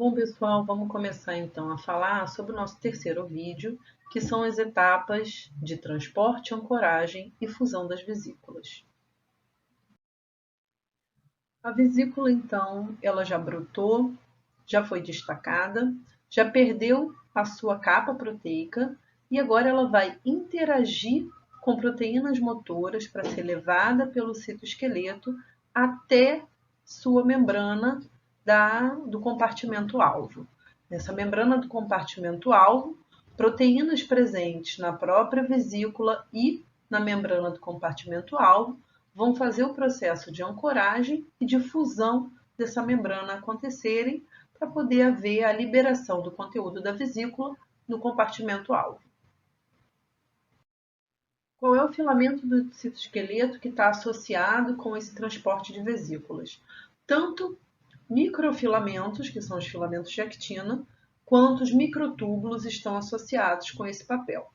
Bom, pessoal, vamos começar então a falar sobre o nosso terceiro vídeo, que são as etapas de transporte, ancoragem e fusão das vesículas. A vesícula, então, ela já brotou, já foi destacada, já perdeu a sua capa proteica e agora ela vai interagir com proteínas motoras para ser levada pelo citoesqueleto até sua membrana do compartimento alvo. Nessa membrana do compartimento alvo, proteínas presentes na própria vesícula e na membrana do compartimento alvo vão fazer o processo de ancoragem e de fusão dessa membrana acontecerem para poder haver a liberação do conteúdo da vesícula no compartimento alvo. Qual é o filamento do citoesqueleto que está associado com esse transporte de vesículas? Tanto microfilamentos, que são os filamentos de actina, quanto os microtúbulos estão associados com esse papel.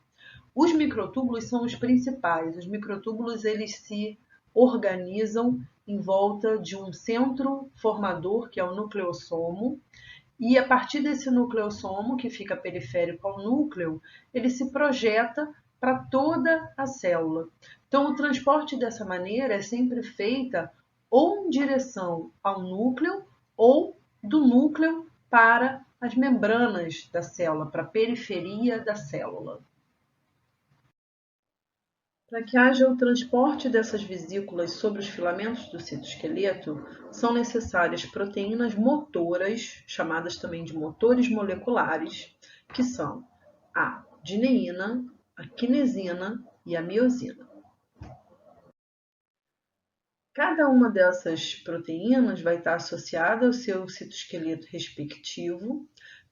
Os microtúbulos são os principais. Os microtúbulos eles se organizam em volta de um centro formador, que é o nucleossomo, e a partir desse nucleossomo, que fica periférico ao núcleo, ele se projeta para toda a célula. Então, o transporte dessa maneira é sempre feita ou em direção ao núcleo ou do núcleo para as membranas da célula, para a periferia da célula. Para que haja o transporte dessas vesículas sobre os filamentos do citoesqueleto, são necessárias proteínas motoras, chamadas também de motores moleculares, que são a dineína, a quinesina e a miosina. Cada uma dessas proteínas vai estar associada ao seu citoesqueleto respectivo,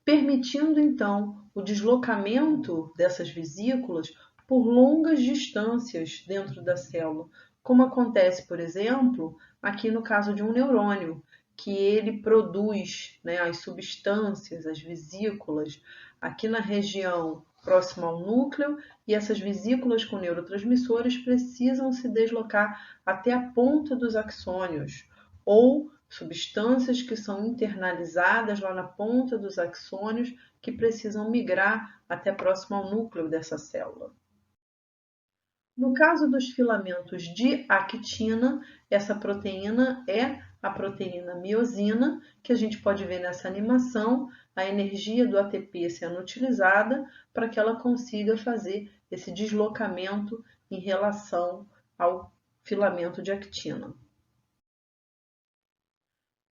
permitindo então o deslocamento dessas vesículas por longas distâncias dentro da célula, como acontece, por exemplo, aqui no caso de um neurônio, que ele produz, as substâncias, as vesículas, aqui na região próxima ao núcleo, e essas vesículas com neurotransmissores precisam se deslocar até a ponta dos axônios, ou substâncias que são internalizadas lá na ponta dos axônios que precisam migrar até próximo ao núcleo dessa célula. No caso dos filamentos de actina, essa proteína é a proteína miosina, que a gente pode ver nessa animação, a energia do ATP sendo utilizada para que ela consiga fazer esse deslocamento em relação ao filamento de actina.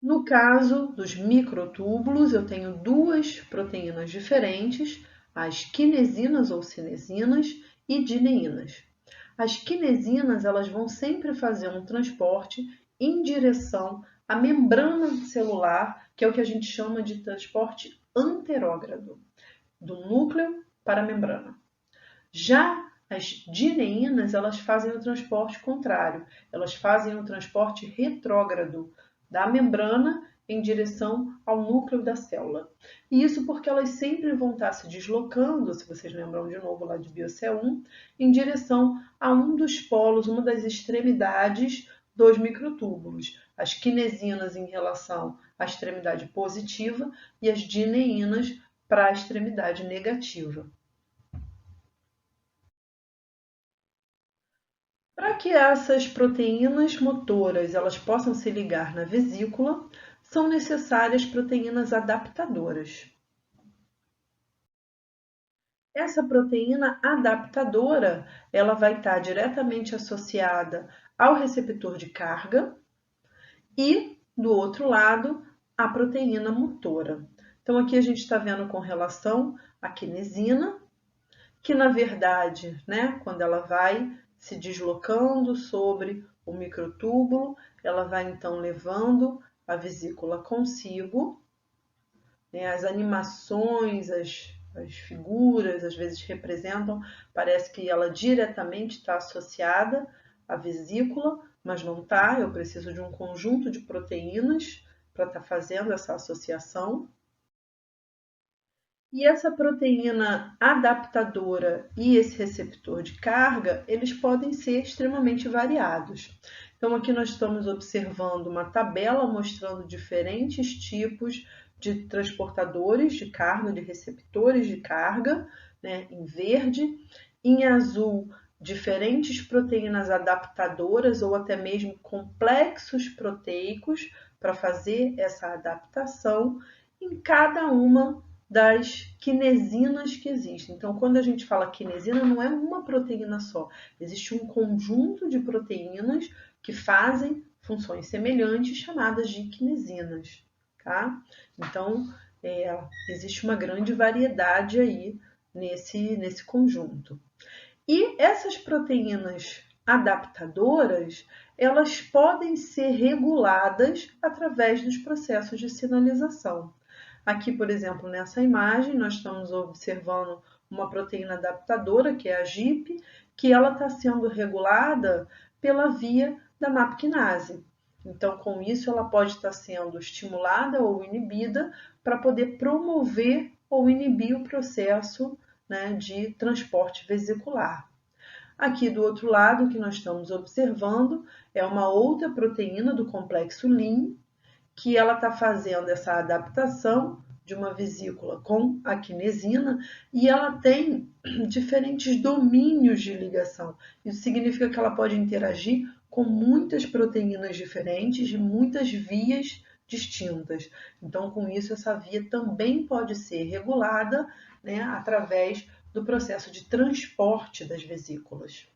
No caso dos microtúbulos, eu tenho duas proteínas diferentes, as quinesinas ou cinesinas e dineínas. As quinesinas elas vão sempre fazer um transporte em direção à membrana celular, que é o que a gente chama de transporte anterógrado, do núcleo para a membrana. Já as dineínas elas fazem o transporte contrário, elas fazem o transporte retrógrado, da membrana em direção ao núcleo da célula. E isso porque elas sempre vão estar se deslocando, se vocês lembram de novo lá de Biocell 1, em direção a um dos polos, uma das extremidades dos microtúbulos. As quinesinas em relação à extremidade positiva e as dineínas para a extremidade negativa. Para que essas proteínas motoras elas possam se ligar na vesícula, são necessárias proteínas adaptadoras. Essa proteína adaptadora ela vai estar diretamente associada ao receptor de carga e, do outro lado, a proteína motora. Então, aqui a gente está vendo com relação à quinesina, que na verdade, quando ela vai se deslocando sobre o microtúbulo, ela vai então levando a vesícula consigo. As animações, as figuras, às vezes representam, parece que ela diretamente está associada à vesícula, mas não está, eu preciso de um conjunto de proteínas para estar fazendo essa associação. E essa proteína adaptadora e esse receptor de carga, eles podem ser extremamente variados. Então, aqui nós estamos observando uma tabela mostrando diferentes tipos de transportadores de carga, de receptores de carga, né, em verde. Em azul, diferentes proteínas adaptadoras ou até mesmo complexos proteicos para fazer essa adaptação em cada uma das quinesinas que existem. Então, quando a gente fala quinesina, não é uma proteína só, existe um conjunto de proteínas que fazem funções semelhantes chamadas de quinesinas, tá? Então, existe uma grande variedade aí nesse conjunto. E essas proteínas adaptadoras, elas podem ser reguladas através dos processos de sinalização. Aqui, por exemplo, nessa imagem, nós estamos observando uma proteína adaptadora, que é a GIP, que ela está sendo regulada pela via da MAP-quinase. Então, com isso, ela pode estar sendo estimulada ou inibida para poder promover ou inibir o processo, né, de transporte vesicular. Aqui do outro lado, o que nós estamos observando é uma outra proteína do complexo Lean, que ela está fazendo essa adaptação de uma vesícula com a quinesina e ela tem diferentes domínios de ligação. Isso significa que ela pode interagir com muitas proteínas diferentes de muitas vias distintas. Então, com isso, essa via também pode ser regulada, né, através do processo de transporte das vesículas.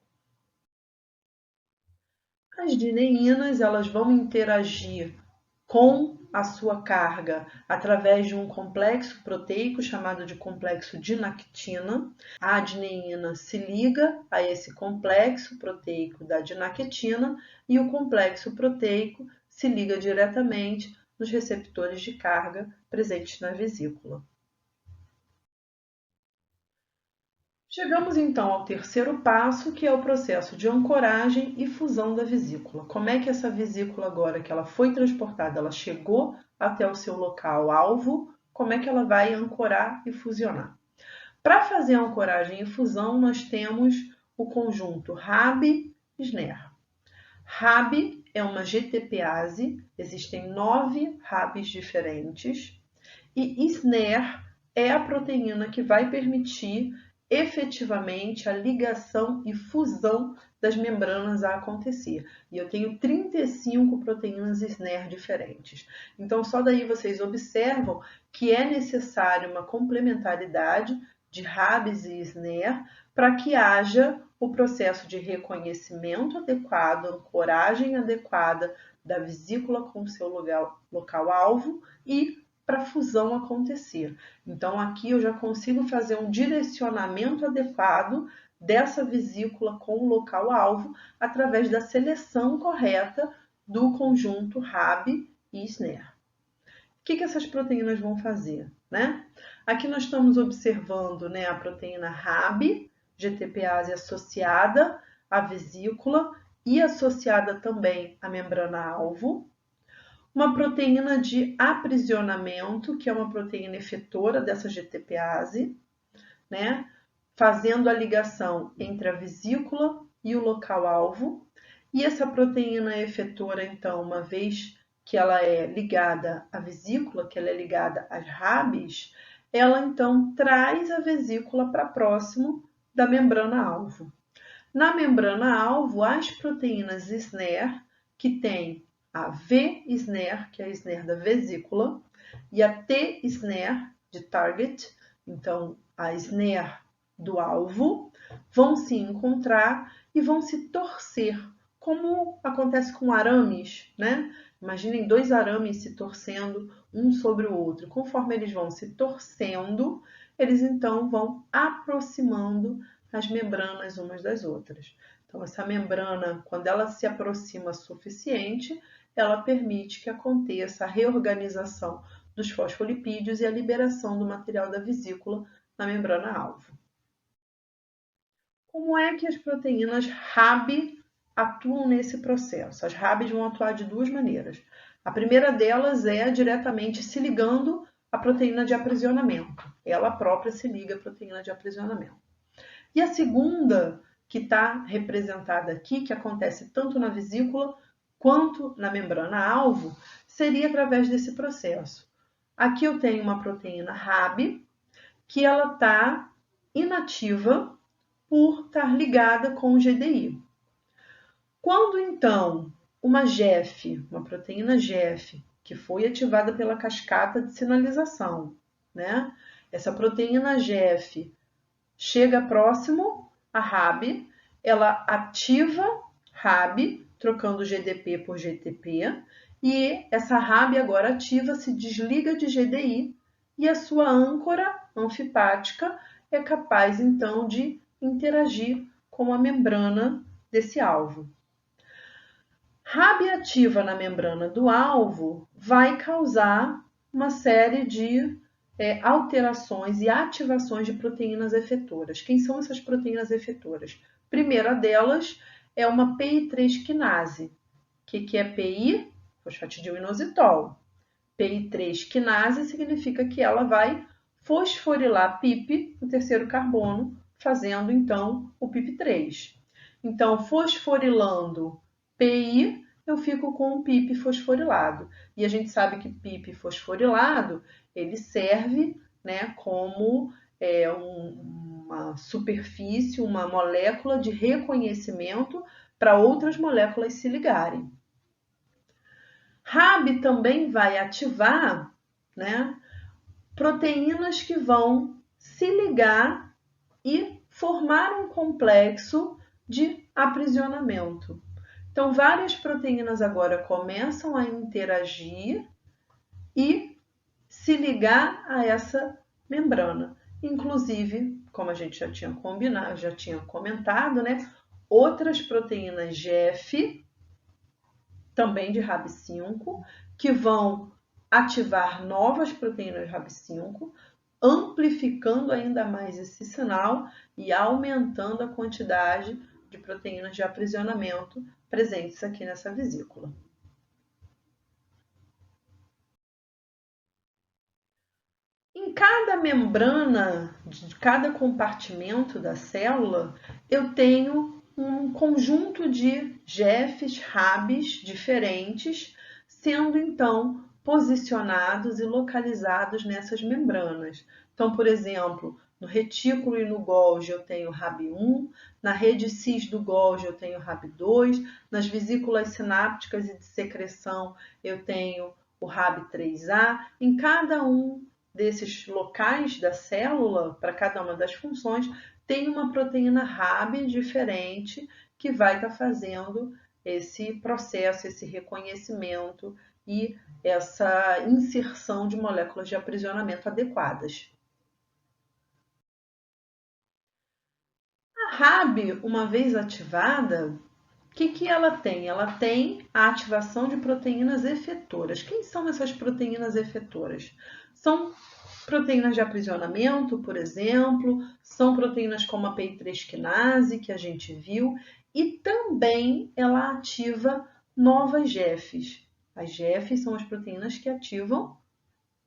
As dineínas, elas vão interagir com a sua carga através de um complexo proteico chamado de complexo dinactina. A adeneína se liga a esse complexo proteico da dinactina e o complexo proteico se liga diretamente nos receptores de carga presentes na vesícula. Chegamos então ao terceiro passo, que é o processo de ancoragem e fusão da vesícula. Como é que essa vesícula, agora que ela foi transportada, ela chegou até o seu local alvo, como é que ela vai ancorar e fusionar? Para fazer a ancoragem e fusão, nós temos o conjunto RAB-SNER. RAB é uma GTPase, existem 9 RABs diferentes, e SNER é a proteína que vai permitir efetivamente a ligação e fusão das membranas a acontecer. E eu tenho 35 proteínas SNER diferentes. Então, só daí vocês observam que é necessário uma complementaridade de RABs e SNER para que haja o processo de reconhecimento adequado, ancoragem adequada da vesícula com o seu local-alvo e para a fusão acontecer. Então, aqui eu já consigo fazer um direcionamento adequado dessa vesícula com o local-alvo através da seleção correta do conjunto RAB e SNER. O que essas proteínas vão fazer, né? Aqui nós estamos observando, né, a proteína RAB, GTPase associada à vesícula e associada também à membrana-alvo. Uma proteína de aprisionamento, que é uma proteína efetora dessa GTPase, né, fazendo a ligação entre a vesícula e o local-alvo. E essa proteína efetora, então, uma vez que ela é ligada à vesícula, que ela é ligada às RABs, ela então traz a vesícula para próximo da membrana-alvo. Na membrana-alvo, as proteínas SNER, que tem a V-SNER, que é a SNER da vesícula, e a T-SNER, de target, então a SNER do alvo, vão se encontrar e vão se torcer, como acontece com arames, né? Imaginem 2 arames se torcendo um sobre o outro. Conforme eles vão se torcendo, eles então vão aproximando as membranas umas das outras. Então, essa membrana, quando ela se aproxima suficiente, ela permite que aconteça a reorganização dos fosfolipídios e a liberação do material da vesícula na membrana-alvo. Como é que as proteínas RAB atuam nesse processo? As RABs vão atuar de 2 maneiras. A primeira delas é diretamente se ligando à proteína de aprisionamento. Ela própria se liga à proteína de aprisionamento. E a segunda, que está representada aqui, que acontece tanto na vesícula quanto na membrana-alvo, seria através desse processo. Aqui eu tenho uma proteína Rab, que ela está inativa por estar ligada com o GDI. Quando então uma GEF, uma proteína GEF, que foi ativada pela cascata de sinalização, né? Essa proteína GEF chega próximo a Rab, ela ativa Rab, trocando GDP por GTP, e essa Rab agora ativa se desliga de GDI e a sua âncora anfipática é capaz então de interagir com a membrana desse alvo. Rab ativa na membrana do alvo vai causar uma série de alterações e ativações de proteínas efetoras. Quem são essas proteínas efetoras? Primeira delas é uma PI3 quinase. O que é PI? Fosfatidil-inositol. PI3 quinase significa que ela vai fosforilar PIP, o terceiro carbono, fazendo então o PIP3. Então, fosforilando PI, eu fico com um PIP fosforilado. E a gente sabe que PIP fosforilado, ele serve, né, como uma superfície, uma molécula de reconhecimento para outras moléculas se ligarem. Rab também vai ativar, né, proteínas que vão se ligar e formar um complexo de aprisionamento. Então, várias proteínas agora começam a interagir e se ligar a essa membrana. Inclusive, como a gente já tinha combinado, já tinha comentado, né? Outras proteínas GEF, também de Rab5, que vão ativar novas proteínas Rab5, amplificando ainda mais esse sinal e aumentando a quantidade de proteínas de aprisionamento presentes aqui nessa vesícula. Em cada membrana, de cada compartimento da célula, eu tenho um conjunto de GEFs, Rabs diferentes, sendo então posicionados e localizados nessas membranas. Então, por exemplo, no retículo e no Golgi eu tenho Rab1, na rede cis do Golgi eu tenho Rab2, nas vesículas sinápticas e de secreção eu tenho o Rab3A. Em cada um desses locais da célula, para cada uma das funções, tem uma proteína Rab diferente que vai estar fazendo esse processo, esse reconhecimento e essa inserção de moléculas de aprisionamento adequadas. A Rab, uma vez ativada, o que ela tem? Ela tem a ativação de proteínas efetoras. Quem são essas proteínas efetoras? São proteínas de aprisionamento, por exemplo, são proteínas como a PI3 quinase, que a gente viu, e também ela ativa novas GEFs. As GEFs são as proteínas que ativam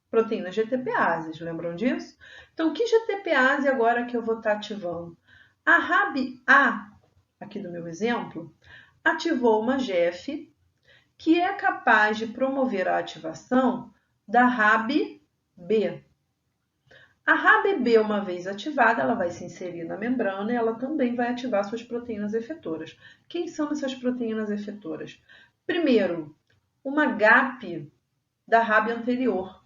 proteínas GTPases, lembram disso? Então, que GTPase agora que eu vou estar ativando? A Rab-A, aqui do meu exemplo, ativou uma GEF que é capaz de promover a ativação da Rab-B. A Rab-B, uma vez ativada, ela vai se inserir na membrana e ela também vai ativar suas proteínas efetoras. Quem são essas proteínas efetoras? Primeiro, uma GAP da Rab anterior.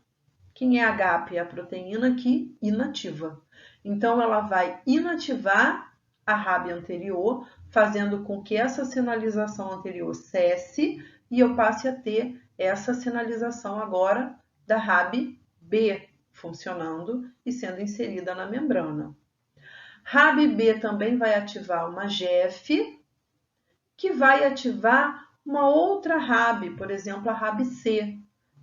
Quem é a GAP? É a proteína que inativa. Então, ela vai inativar a Rab anterior, fazendo com que essa sinalização anterior cesse e eu passe a ter essa sinalização agora da Rab-B funcionando e sendo inserida na membrana. Rab-B também vai ativar uma GEF, que vai ativar uma outra Rab, por exemplo, a Rab-C.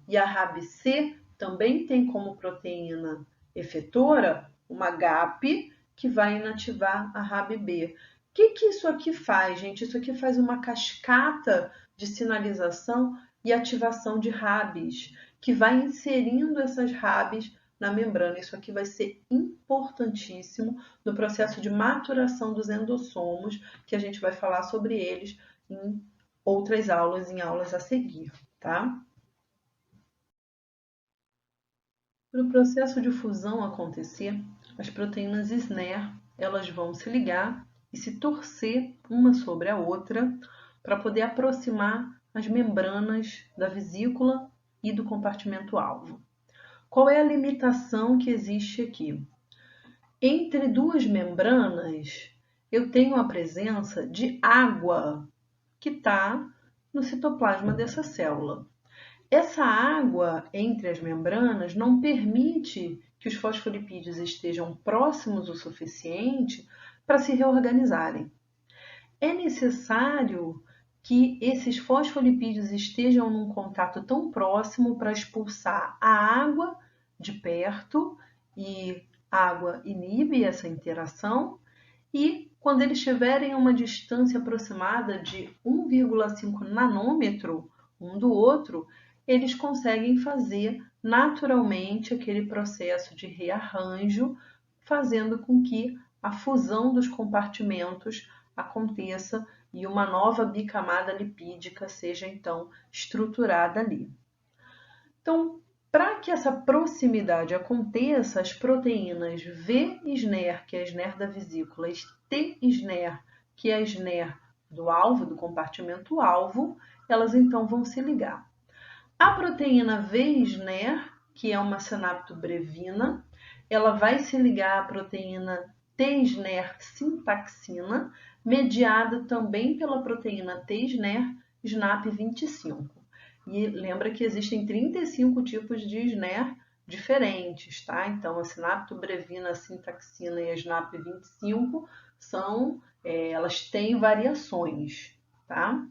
E a Rab-C também tem como proteína efetora uma GAP, que vai inativar a Rab-B. O que isso aqui faz, gente? Isso aqui faz uma cascata de sinalização e ativação de Rabs, que vai inserindo essas Rabs na membrana. Isso aqui vai ser importantíssimo no processo de maturação dos endossomos, que a gente vai falar sobre eles em outras aulas, em aulas a seguir, tá? Para o processo de fusão acontecer, as proteínas SNER elas vão se ligar e se torcer uma sobre a outra para poder aproximar as membranas da vesícula e do compartimento alvo. Qual é a limitação que existe aqui? Entre duas membranas, eu tenho a presença de água que está no citoplasma dessa célula. Essa água entre as membranas não permite que os fosfolipídios estejam próximos o suficiente para se reorganizarem. É necessário que esses fosfolipídios estejam num contato tão próximo para expulsar a água de perto, e a água inibe essa interação, e quando eles estiverem a uma distância aproximada de 1,5 nanômetro um do outro, eles conseguem fazer naturalmente aquele processo de rearranjo, fazendo com que a fusão dos compartimentos aconteça e uma nova bicamada lipídica seja então estruturada ali. Então, para que essa proximidade aconteça, as proteínas V-SNER, que é a SNER da vesícula, e T-SNER, que é a SNER do alvo, do compartimento alvo, elas então vão se ligar. A proteína V-SNER, que é uma sinaptobrevina, ela vai se ligar à proteína T-SNER sintaxina, mediada também pela proteína T-SNER SNAP25. E lembra que existem 35 tipos de SNER diferentes, tá? Então, a sinaptobrevina, a sintaxina e a SNAP25 elas têm variações, tá?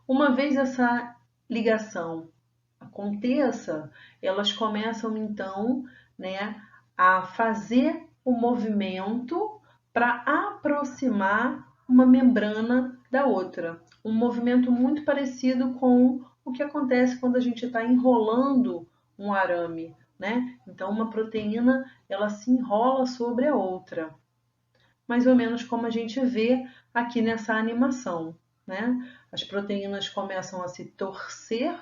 Uma vez essa ligação aconteça, elas começam então, né, a fazer o movimento para aproximar uma membrana da outra. Um movimento muito parecido com o que acontece quando a gente está enrolando um arame, né? Então, uma proteína ela se enrola sobre a outra, mais ou menos como a gente vê aqui nessa animação, né? As proteínas começam a se torcer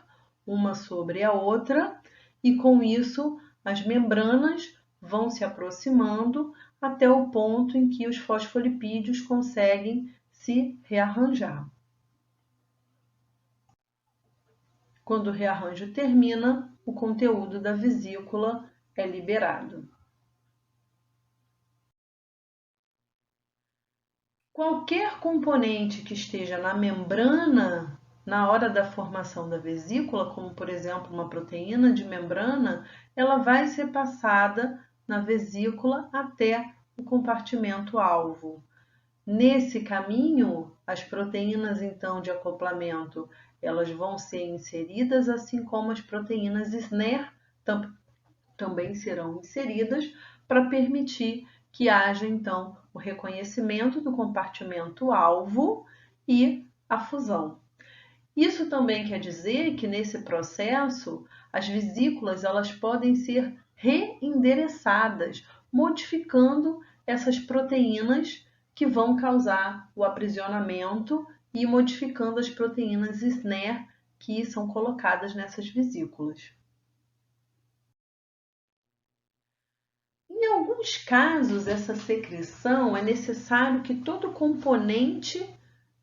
uma sobre a outra e com isso as membranas vão se aproximando até o ponto em que os fosfolipídios conseguem se rearranjar. Quando o rearranjo termina, o conteúdo da vesícula é liberado. Qualquer componente que esteja na membrana na hora da formação da vesícula, como por exemplo uma proteína de membrana, ela vai ser passada na vesícula até o compartimento alvo. Nesse caminho, as proteínas então de acoplamento, elas vão ser inseridas, assim como as proteínas SNER também serão inseridas para permitir que haja então o reconhecimento do compartimento alvo e a fusão. Isso também quer dizer que nesse processo as vesículas elas podem ser reendereçadas, modificando essas proteínas que vão causar o aprisionamento e modificando as proteínas SNER que são colocadas nessas vesículas. Em alguns casos, essa secreção é necessário que todo componente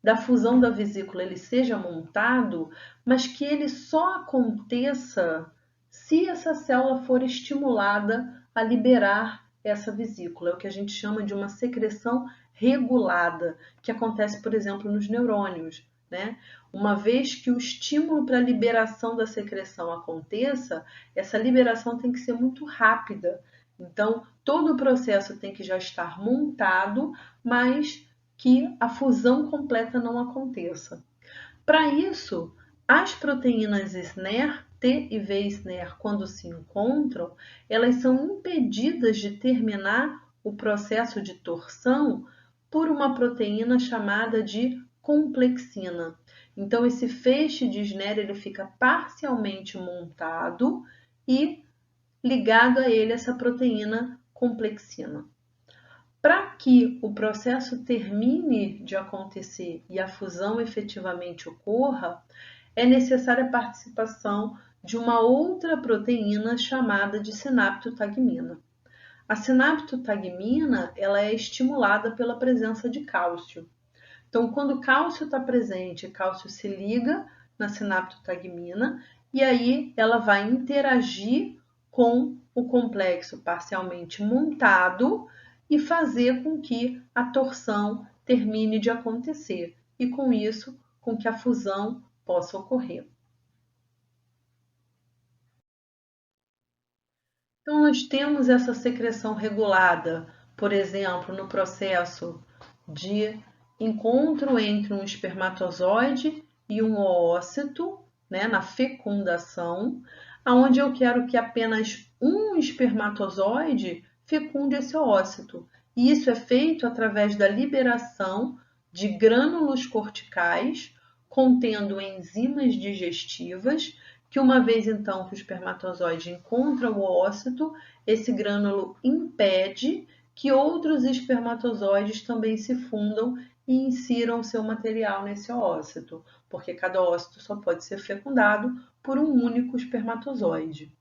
da fusão da vesícula ele seja montado, mas que ele só aconteça se essa célula for estimulada a liberar essa vesícula. É o que a gente chama de uma secreção regulada, que acontece, por exemplo, nos neurônios, né? Uma vez que o estímulo para a liberação da secreção aconteça, essa liberação tem que ser muito rápida. Então, todo o processo tem que já estar montado, mas que a fusão completa não aconteça. Para isso, as proteínas SNER, T e V-SNER, quando se encontram, elas são impedidas de terminar o processo de torção por uma proteína chamada de complexina. Então, esse feixe de SNER ele fica parcialmente montado e ligado a ele essa proteína complexina. Para que o processo termine de acontecer e a fusão efetivamente ocorra, é necessária a participação de uma outra proteína chamada de sinaptotagmina. A sinaptotagmina ela é estimulada pela presença de cálcio. Então, quando o cálcio está presente, o cálcio se liga na sinaptotagmina e aí ela vai interagir com o complexo parcialmente montado e fazer com que a torção termine de acontecer e, com isso, com que a fusão possa ocorrer. Então, nós temos essa secreção regulada, por exemplo, no processo de encontro entre um espermatozoide e um oócito, né, na fecundação, onde eu quero que apenas um espermatozoide fecunde esse oócito. E isso é feito através da liberação de grânulos corticais contendo enzimas digestivas que uma vez então que o espermatozoide encontra o oócito, esse grânulo impede que outros espermatozoides também se fundam e insiram seu material nesse oócito, porque cada oócito só pode ser fecundado por um único espermatozoide.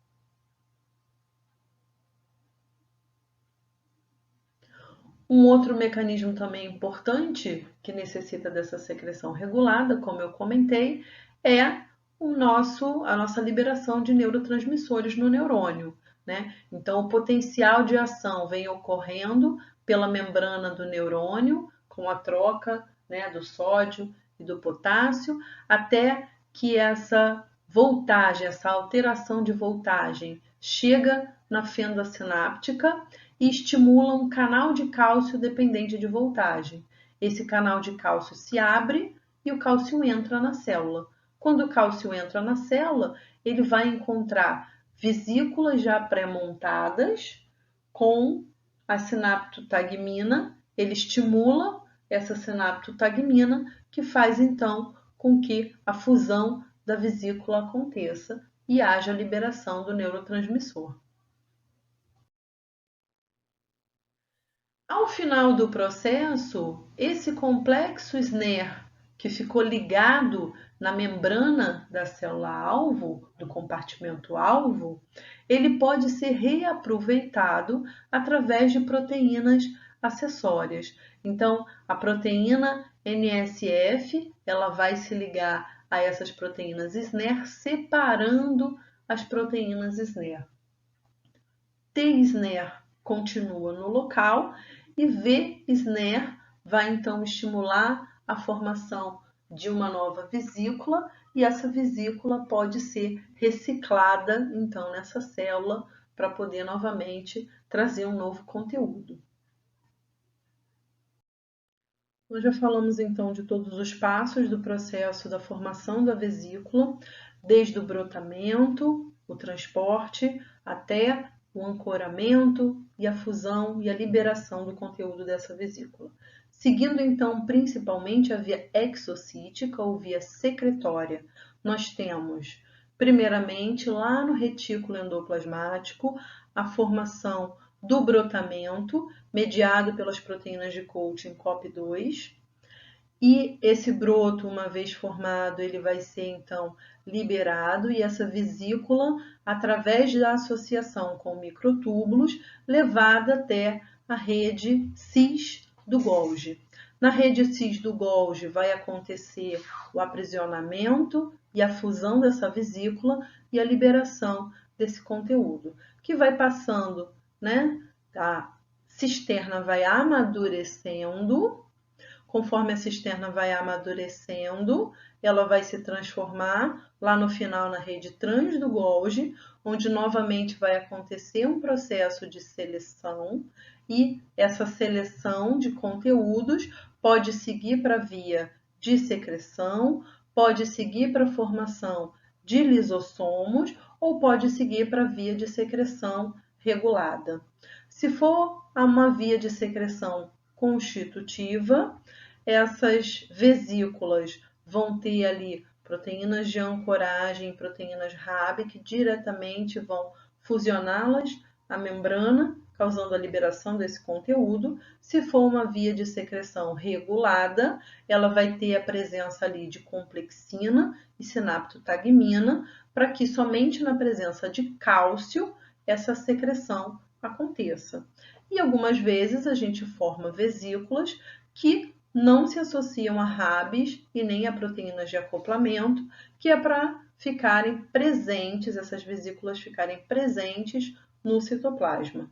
Um outro mecanismo também importante que necessita dessa secreção regulada, como eu comentei, é a nossa liberação de neurotransmissores no neurônio, né? Então, o potencial de ação vem ocorrendo pela membrana do neurônio, com a troca, né, do sódio e do potássio, até que essa voltagem, essa alteração de voltagem chega na fenda sináptica e estimula um canal de cálcio dependente de voltagem. Esse canal de cálcio se abre e o cálcio entra na célula. Quando o cálcio entra na célula, ele vai encontrar vesículas já pré-montadas com a sinaptotagmina, ele estimula essa sinaptotagmina, que faz então com que a fusão da vesícula aconteça e haja liberação do neurotransmissor. Ao final do processo, esse complexo SNER que ficou ligado na membrana da célula-alvo, do compartimento-alvo, ele pode ser reaproveitado através de proteínas acessórias. Então, a proteína NSF, ela vai se ligar a essas proteínas SNER, separando as proteínas SNER. T-SNER continua no local e V-SNER vai então estimular a formação de uma nova vesícula e essa vesícula pode ser reciclada então nessa célula para poder novamente trazer um novo conteúdo. Nós já falamos então de todos os passos do processo da formação da vesícula, desde o brotamento, o transporte, até o ancoramento e a fusão e a liberação do conteúdo dessa vesícula. Seguindo então principalmente a via exocítica ou via secretória, nós temos primeiramente lá no retículo endoplasmático a formação do brotamento, mediado pelas proteínas de Coaching COP2, e esse broto, uma vez formado, ele vai ser então liberado e essa vesícula, através da associação com microtúbulos, levada até a rede cis do Golgi. Na rede cis do Golgi vai acontecer o aprisionamento e a fusão dessa vesícula e a liberação desse conteúdo, que vai passando, né? A cisterna vai amadurecendo. Conforme a cisterna vai amadurecendo, ela vai se transformar lá no final na rede trans do Golgi, onde novamente vai acontecer um processo de seleção e essa seleção de conteúdos pode seguir para a via de secreção, pode seguir para a formação de lisossomos ou pode seguir para a via de secreção regulada. Se for uma via de secreção constitutiva, essas vesículas vão ter ali proteínas de ancoragem, proteínas RAB, que diretamente vão fusioná-las à membrana, causando a liberação desse conteúdo. Se for uma via de secreção regulada, ela vai ter a presença ali de complexina e sinaptotagmina, para que somente na presença de cálcio essa secreção aconteça. E algumas vezes a gente forma vesículas que não se associam a RABs e nem a proteínas de acoplamento, que é para ficarem presentes, essas vesículas ficarem presentes no citoplasma.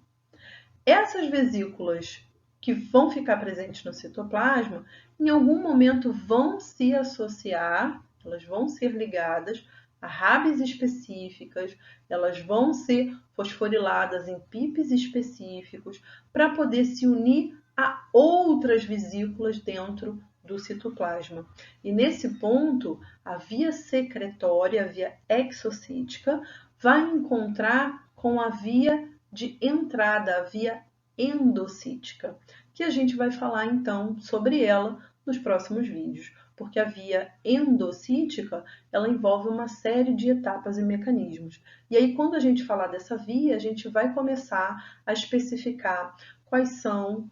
Essas vesículas que vão ficar presentes no citoplasma, em algum momento vão se associar, elas vão ser ligadas a RABs específicas, elas vão ser fosforiladas em PIPs específicos para poder se unir a outras vesículas dentro do citoplasma. E nesse ponto, a via secretória, a via exocítica, vai encontrar com a via de entrada, a via endocítica, que a gente vai falar então sobre ela nos próximos vídeos, porque a via endocítica, ela envolve uma série de etapas e mecanismos. E aí, quando a gente falar dessa via, a gente vai começar a especificar quais são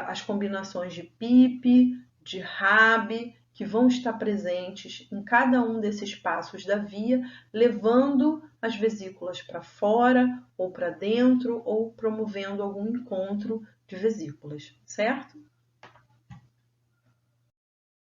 as combinações de PIP, de RAB, que vão estar presentes em cada um desses passos da via, levando as vesículas para fora ou para dentro, ou promovendo algum encontro de vesículas, certo?